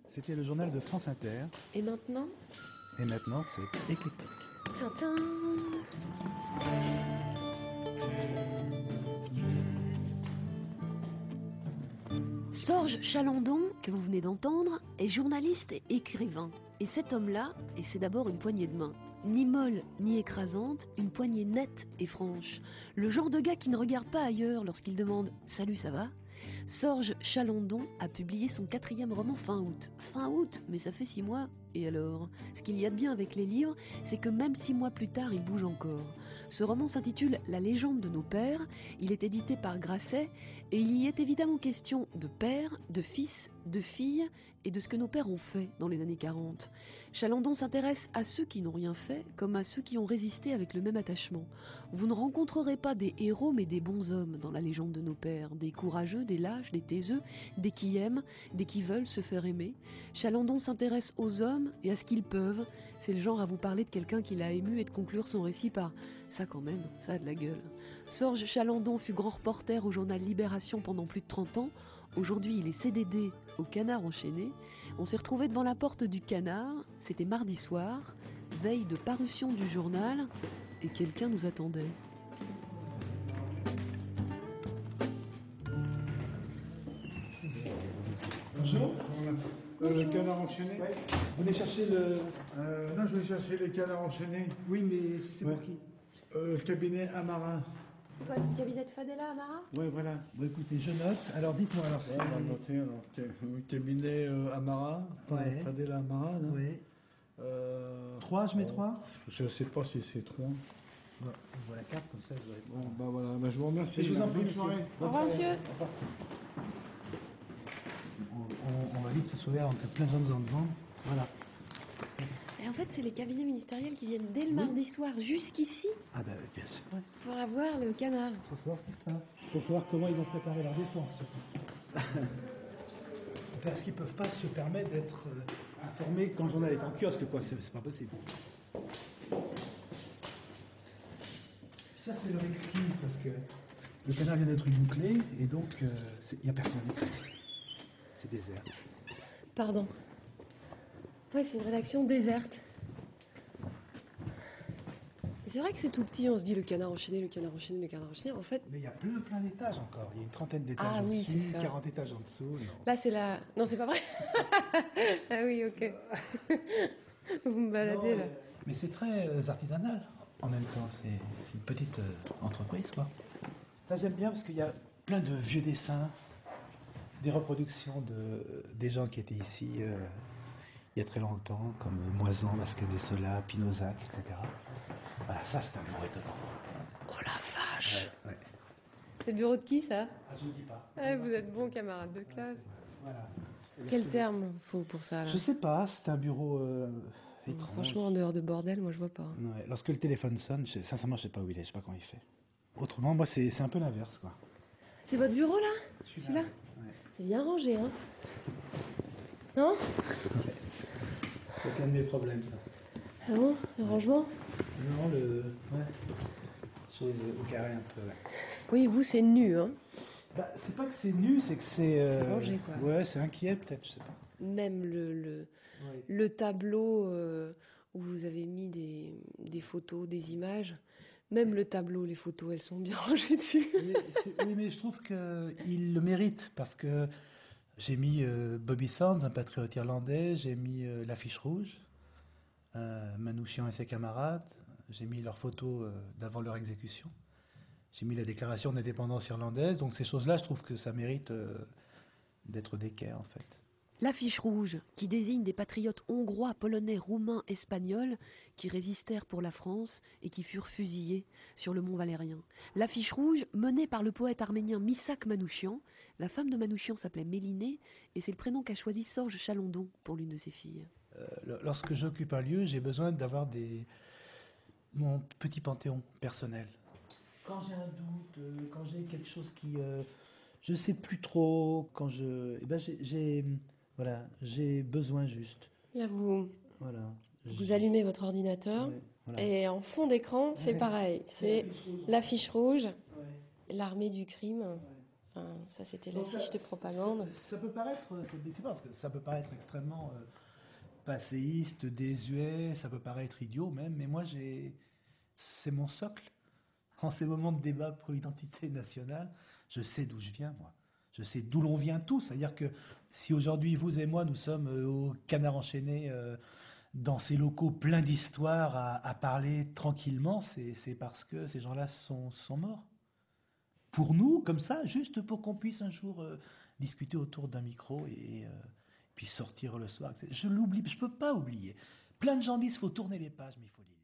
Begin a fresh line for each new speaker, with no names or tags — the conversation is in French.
C'était le journal de France Inter.
Et maintenant ?
Et maintenant, c'est éclectique.
Tintin. Sorge Chalandon, que vous venez d'entendre, est journaliste et écrivain. Et cet homme-là, et c'est d'abord une poignée de main. Ni molle, ni écrasante, une poignée nette et franche. Le genre de gars qui ne regarde pas ailleurs lorsqu'il demande « Salut, ça va ?» Sorge Chalandon a publié son 4e roman fin août. Fin août, mais ça fait 6 mois. Et alors ? Ce qu'il y a de bien avec les livres, c'est que même 6 mois plus tard, il bouge encore. Ce roman s'intitule « La légende de nos pères ». Il est édité par Grasset et il y est évidemment question de père, de fils, de filles et de ce que nos pères ont fait dans les années 40. Chalandon s'intéresse à ceux qui n'ont rien fait comme à ceux qui ont résisté avec le même attachement. Vous ne rencontrerez pas des héros mais des bons hommes dans la légende de nos pères, des courageux, des lâches, des taiseux, des qui aiment, des qui veulent se faire aimer. Chalandon s'intéresse aux hommes et à ce qu'ils peuvent. C'est le genre à vous parler de quelqu'un qui l'a ému et de conclure son récit par « ça quand même, ça a de la gueule ». Sorge Chalandon fut grand reporter au journal Libération pendant plus de 30 ans. Aujourd'hui, il est CDD au Canard enchaîné. On s'est retrouvés devant la porte du Canard. C'était mardi soir, veille de parution du journal, et quelqu'un nous attendait.
Bonjour. Le canard enchaîné. Vous venez chercher le...
Non, je vais chercher les canards enchaînés.
Oui, mais c'est pour qui?
Cabinet Amara.
C'est quoi, ce cabinet de Fadela, Amara ?
Ouais, voilà.
Bon, écoutez, je note. Alors, dites-moi, alors,
On va noter, alors, cabinet Amara, enfin,
Ouais.
Fadela Amara, là.
Oui. 3, je mets 3.
Je sais pas si c'est 3.
Bon, je vois la carte, comme ça, je vais
Bon,
répondre.
bah voilà, bah, je vous remercie.
Et je vous en
Bonne
prie, monsieur.
soirée.
Au revoir, monsieur.
On va vite se sauver entre plein de gens devant. Voilà.
Et en fait, c'est les cabinets ministériels qui viennent dès le mardi soir jusqu'ici
Ah ben, bien sûr.
pour avoir le Canard.
Pour savoir ce qui se passe. Pour savoir comment ils vont préparer leur défense. Parce qu'ils peuvent pas se permettre d'être informés quand le journal est en kiosque, quoi. C'est pas possible. Ça, c'est leur excuse, parce que le Canard vient d'être bouclé, et donc, il n'y a personne. C'est désert.
Pardon. Ouais, c'est une rédaction déserte. Et c'est vrai que c'est tout petit, on se dit le Canard enchaîné, le Canard enchaîné, le Canard enchaîné. En fait,
Mais il y a plein d'étages encore. Il y a une trentaine d'étages
Ah
en
oui,
dessus,
c'est ça.
40 étages en dessous. Non.
là c'est la... Non, c'est pas vrai. Ah oui, ok. Vous me baladez là.
Mais c'est très artisanal. En même temps, c'est une petite entreprise, quoi. Ça, j'aime bien parce qu'il y a plein de vieux dessins, des reproductions des gens qui étaient ici il y a très longtemps, comme Moisan, Vasquez de Sola, Pinozac, etc. Voilà, ça, c'est un bureau étonnant.
Oh la vache.
Ouais.
C'est le bureau de qui ça?
Ah, je ne dis pas.
Vous êtes bons camarades de classe.
Voilà.
Quel terme faut pour ça là?
Je sais pas, c'est un bureau étrange.
Franchement, en dehors de bordel, moi je vois pas.
Ouais, lorsque le téléphone sonne, sincèrement, je sais pas où il est, je sais pas comment il fait. Autrement, moi, c'est un peu l'inverse, quoi.
C'est votre bureau là? Celui-là?
Ouais.
C'est bien rangé, hein? Non?
C'est l'un de mes problèmes, ça.
Ah bon? Le rangement?
Non, ouais. Chose au carré un peu, ouais.
Oui, vous c'est nu, hein?
Bah, c'est pas que c'est nu, c'est que c'est...
C'est rangé, quoi.
Ouais, c'est inquiet, peut-être, je sais pas.
Même
Ouais.
le tableau où vous avez mis des photos, des images, même le tableau, les photos, elles sont bien rangées dessus.
Oui, mais je trouve qu'il le mérite, parce que j'ai mis Bobby Sands, un patriote irlandais, j'ai mis l'affiche rouge, Manouchian et ses camarades, j'ai mis leurs photos d'avant leur exécution, j'ai mis la déclaration d'indépendance irlandaise, donc ces choses-là, je trouve que ça mérite d'être d'équerre, en fait.
L'affiche rouge, qui désigne des patriotes hongrois, polonais, roumains, espagnols, qui résistèrent pour la France et qui furent fusillés sur le mont Valérien. L'affiche rouge, menée par le poète arménien Misak Manouchian. La femme de Manouchian s'appelait Mélinée, et c'est le prénom qu'a choisi Sorge Chalandon pour l'une de ses filles.
Lorsque j'occupe un lieu, j'ai besoin d'avoir mon petit panthéon personnel. Quand j'ai un doute, quand j'ai quelque chose qui... je sais plus trop, quand je... Eh ben j'ai besoin juste.
Là, vous
Voilà.
allumez votre ordinateur,
Ouais, voilà.
et en fond d'écran, c'est
Ouais.
pareil. C'est l'affiche rouge, l'armée du crime.
Enfin, ça, c'était l'affiche de propagande.
Ça peut paraître, c'est parce que ça peut paraître extrêmement passéiste, désuet, ça peut paraître idiot même, mais moi c'est mon socle. En ces moments de débat pour l'identité nationale, je sais d'où je viens, moi. Je sais d'où l'on vient tous. C'est-à-dire que si aujourd'hui, vous et moi, nous sommes au Canard enchaîné, dans ces locaux pleins d'histoires, à parler tranquillement, c'est parce que ces gens-là sont morts. Pour nous, comme ça, juste pour qu'on puisse un jour discuter autour d'un micro et puis sortir le soir. Je l'oublie, je peux pas oublier. Plein de gens disent qu'il faut tourner les pages, mais il faut lire.